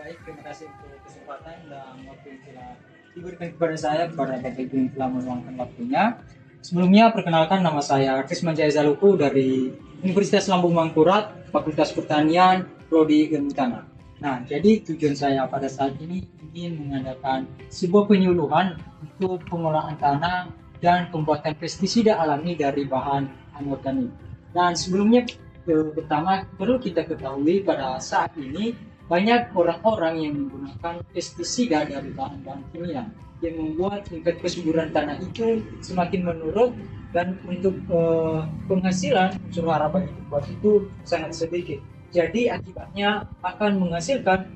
Baik, terima kasih untuk kesempatan dan waktu yang telah diberikan kepada saya, kepada Bapak Ibu yang telah meluangkan waktunya. Sebelumnya, perkenalkan nama saya Krisman Jaya Zaluku dari Universitas Lambung Mangkurat, Fakultas Pertanian, Prodi Ilmu Tanah. Nah, jadi tujuan saya pada saat ini ingin mengadakan sebuah penyuluhan untuk pengolahan tanah dan pembuatan pestisida alami dari bahan anorganik. Dan sebelumnya, pertama perlu kita ketahui pada saat ini banyak orang-orang yang menggunakan pestisida dari bahan-bahan kimia yang membuat tingkat kesuburan tanah itu semakin menurun dan untuk penghasilan unsur hara bagi pembuat itu sangat sedikit. Jadi akibatnya akan menghasilkan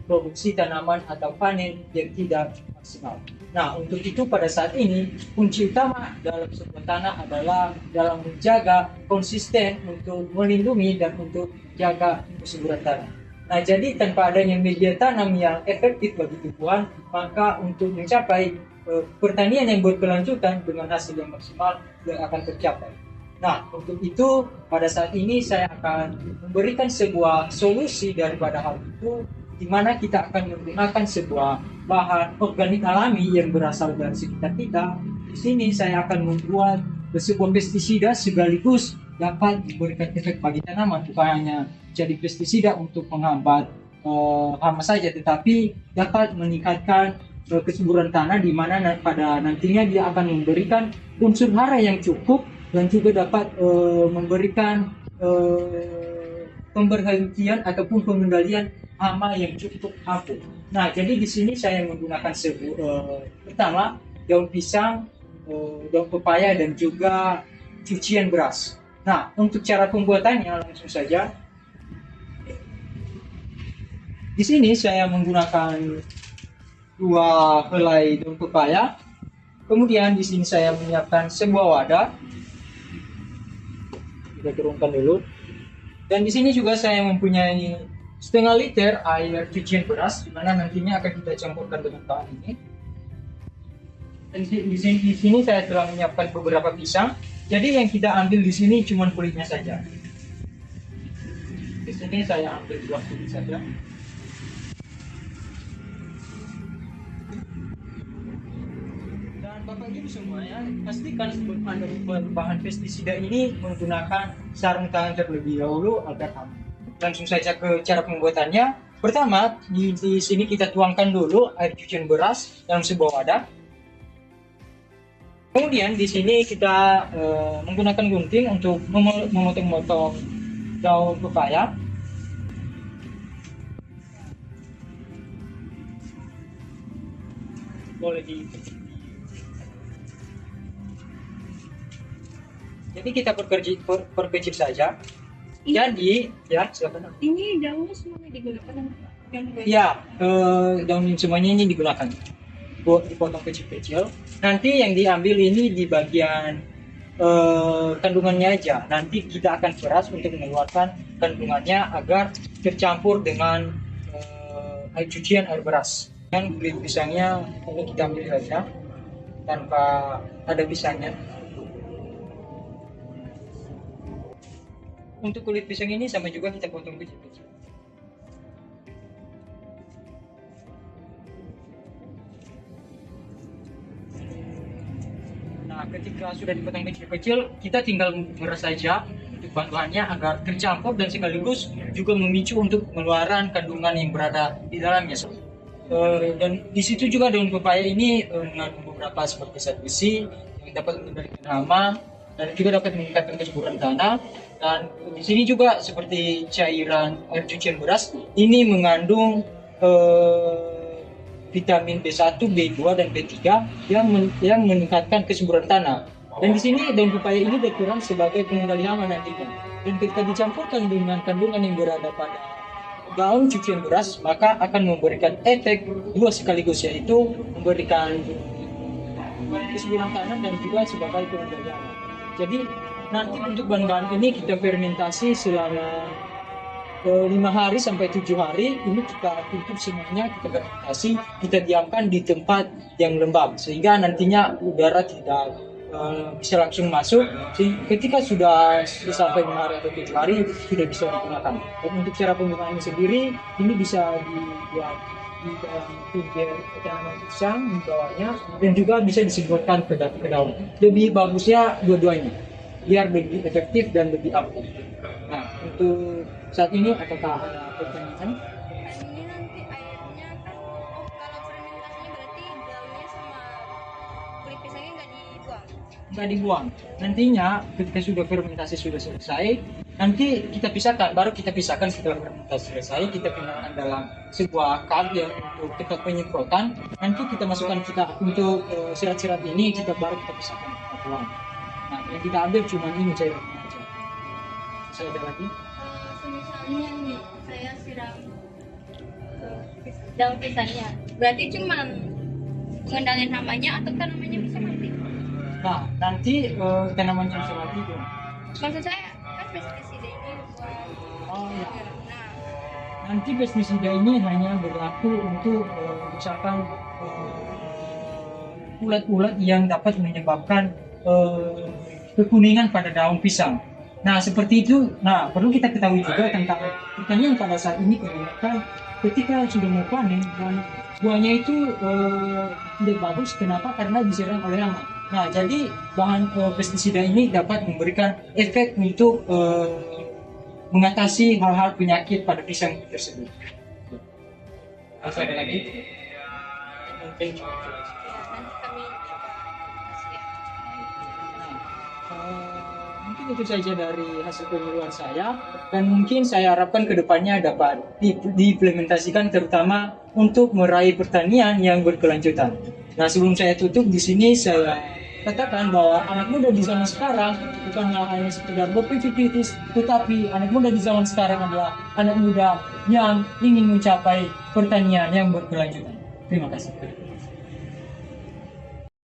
produksi tanaman atau panen yang tidak maksimal. Nah, untuk itu pada saat ini kunci utama dalam sebuah tanah adalah dalam menjaga konsisten untuk melindungi dan untuk jaga kesuburan tanah. Nah, jadi tanpa adanya media tanam yang efektif bagi tumbuhan, maka untuk mencapai pertanian yang berkelanjutan dengan hasil yang maksimal tidak akan tercapai. Nah, untuk itu pada saat ini saya akan memberikan sebuah solusi daripada hal itu, di mana kita akan menggunakan sebuah bahan organik alami yang berasal dari sekitar kita. Di sini saya akan membuat sebuah pestisida sekaligus dapat memberikan efek bagi tanaman, bukan hanya jadi pestisida untuk menghambat hama saja, tetapi dapat meningkatkan kesuburan tanah, di mana pada nantinya dia akan memberikan unsur hara yang cukup dan juga dapat memberikan pemberhentian ataupun pengendalian hama yang cukup ampuh. Nah, jadi di sini saya menggunakan pertama daun pisang, daun pepaya dan juga cucian beras. Nah, untuk cara pembuatannya langsung saja. Di sini saya menggunakan 2 helai daun pepaya. Kemudian di sini saya menyiapkan sebuah wadah. Kita turunkan dulu. Dan di sini juga saya mempunyai setengah liter air cucian beras, di mana nantinya akan kita campurkan dengan bahan ini. Dan di sini saya telah menyiapkan beberapa pisang. Jadi yang kita ambil di sini cuma kulitnya saja. Di sini saya ambil 2 kulit saja. Bapak Ibu semuanya, pastikan sebelum Anda bahan pestisida ini menggunakan sarung tangan terlebih dahulu agar aman. Langsung saja ke cara pembuatannya. Pertama, di sini kita tuangkan dulu air cucian beras dalam sebuah wadah. Kemudian di sini kita menggunakan gunting untuk memotong-motong daun pepaya. Boleh jadi kita perkecil saja. Jadi, ya silakan. Ini daunnya semuanya digunakan Ya, daun semuanya ini digunakan. Dipotong kecil-kecil. Nanti yang diambil ini di bagian kandungannya aja. Nanti kita akan peras untuk mengeluarkan kandungannya agar tercampur dengan air cucian air beras. Dan kulit pisangnya ini kita ambil saja tanpa ada pisangnya. Untuk kulit pisang ini sama juga kita potong kecil-kecil. Nah, ketika sudah dipotong kecil-kecil, kita tinggal meras saja untuk bahan-bahannya agar tercampur dan sekaligus juga memicu untuk pengeluaran kandungan yang berada di dalamnya. Dan di situ juga daun pepaya ini mengandung beberapa seperti zat besi yang dapat mengendalikan hama dan juga dapat meningkatkan kesuburan tanah. Dan di sini juga seperti cairan air cucian beras ini mengandung vitamin B1, B2 dan B3 yang meningkatkan kesuburan tanah. Dan di sini daun pepaya ini berperan sebagai pengendali hama nantinya. Dan ketika dicampurkan dengan kandungan yang berada pada daun cucian beras, maka akan memberikan efek dua sekaligus, yaitu memberikan kesuburan tanah dan juga sebagai pengendali hama. Jadi nanti untuk bahan-bahan ini kita fermentasi selama 5 hari sampai 7 hari. Ini kita tutup semuanya, kita fermentasi, kita diamkan di tempat yang lembab sehingga nantinya udara tidak bisa langsung masuk. Ketika sudah sampai 5 hari atau 7 hari sudah bisa digunakan. Dan untuk cara penggunaannya sendiri ini bisa dibuat di dalam pinggir tanaman pisang di bawahnya, dan juga bisa disemprotkan ke daun. Lebih bagusnya dua-duanya biar lebih efektif dan lebih ampuh. Nah, untuk saat ini apakah ada pertanyaan? Ini nanti airnya kan, oh kalau fermentasinya berarti daunnya sama kulit pisangnya nggak dibuang. Nggak dibuang. Nantinya ketika sudah fermentasi sudah selesai, nanti kita pisahkan. Baru kita pisahkan setelah fermentasi selesai, kita pindahkan dalam sebuah cup yang untuk tempat penyemprotan. Nanti kita masukkan untuk sirat-sirat ini, kita baru kita pisahkan ke buang. Nah, yang kita ambil cuma ini cairan aja. Saya ada lagi. Misalnya nih saya siram daun pisangnya, berarti cuma mengendalikan hamanya atau tanamannya bisa mati? Nah, nanti tanaman yang mati itu. Maksud saya kan pestisida ini buat Oh ya. nah Nanti pestisida ini hanya berlaku untuk misalkan ulat-ulat yang dapat menyebabkan kekuningan pada daun pisang. Nah, seperti itu. Nah, perlu kita ketahui juga tentang pertanian pada saat ini, kebanyakan ketika sudah mau panen dan buahnya itu tidak bagus. Kenapa? Karena diserang oleh hama. Nah, jadi bahan pestisida ini dapat memberikan efek untuk mengatasi hal-hal penyakit pada pisang tersebut. Masih ada lagi? Mungkin cuma nanti kami kasih ya. mungkin itu saja dari hasil penilaian saya, dan mungkin saya harapkan kedepannya dapat diimplementasikan terutama untuk meraih pertanian yang berkelanjutan. Nah, sebelum saya tutup di sini saya katakan bahwa anak muda di zaman sekarang bukanlah hanya sekedar berpikir kritis, tetapi anak muda di zaman sekarang adalah anak muda yang ingin mencapai pertanian yang berkelanjutan. Terima kasih.